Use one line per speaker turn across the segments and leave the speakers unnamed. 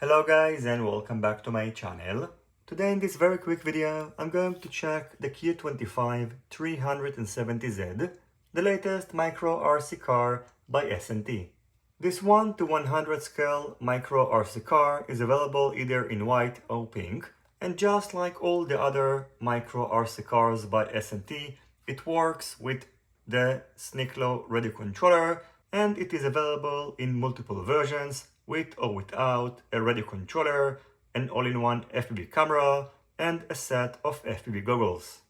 Hello guys and welcome back to my channel. Today in this very quick video I'm going to check the Q25-370Z, the latest micro RC car by SNT. This 1 to 100 scale micro RC car is available either in white or pink, and just like all the other micro RC cars by SNT, it works with the SNT radio controller, and it is available in multiple versions with or without a radio controller, an all-in-one FPV camera, and a set of FPV goggles.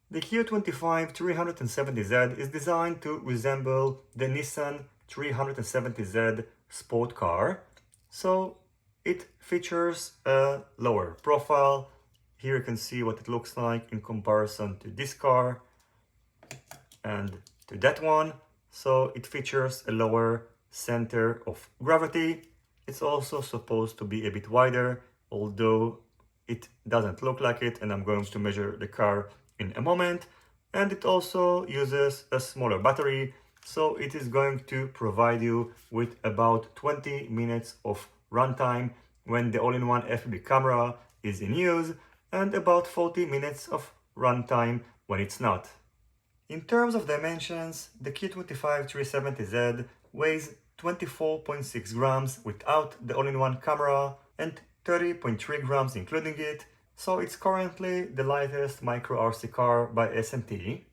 The Q25-370Z is designed to resemble the Nissan 370Z sport car, so it features a lower profile. Here you can see what it looks like in comparison to this car and to that one. So it features a lower center of gravity. It's also supposed to be a bit wider, although it doesn't look like it, and I'm going to measure the car in a moment. And it also uses a smaller battery, so it is going to provide you with about 20 minutes of runtime when the all-in-one FPV camera is in use, and about 40 minutes of runtime when it's not. In terms of dimensions, the Q25-370Z weighs 24.6 grams without the all-in-one camera and 30.3 grams including it, so it's currently the lightest micro RC car by SNT.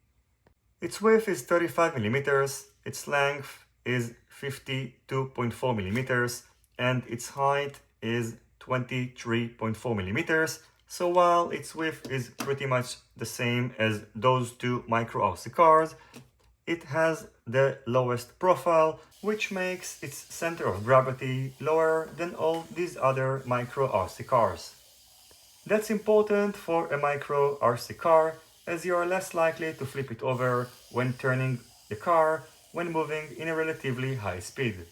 Its width is 35 mm, its length is 52.4 mm, and its height is 23.4 mm. So while its width is pretty much the same as those two micro RC cars, it has the lowest profile, which makes its center of gravity lower than all these other micro RC cars. That's important for a micro RC car, as you are less likely to flip it over when turning the car when moving in a relatively high speed.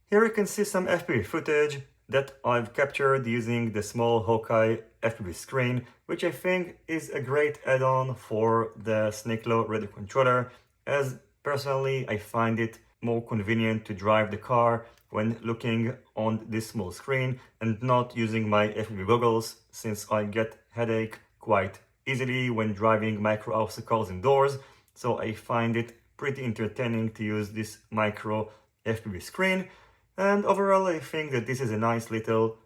Here you can see some FPV footage that I've captured using the small Hawkeye FPV screen, which I think is a great add-on for the SNT radio controller, as personally I find it more convenient to drive the car when looking on this small screen and not using my FPV goggles, since I get headache quite easily when driving micro RC cars indoors. So I find it pretty entertaining to use this micro FPV screen. And overall, I think that this is a nice little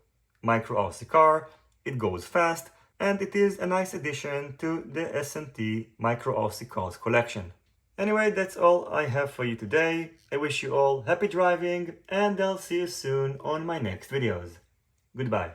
micro RC car. It goes fast, and it is a nice addition to the SNT micro RC cars collection. Anyway, that's all I have for you today. I wish you all happy driving, and I'll see you soon on my next videos. Goodbye.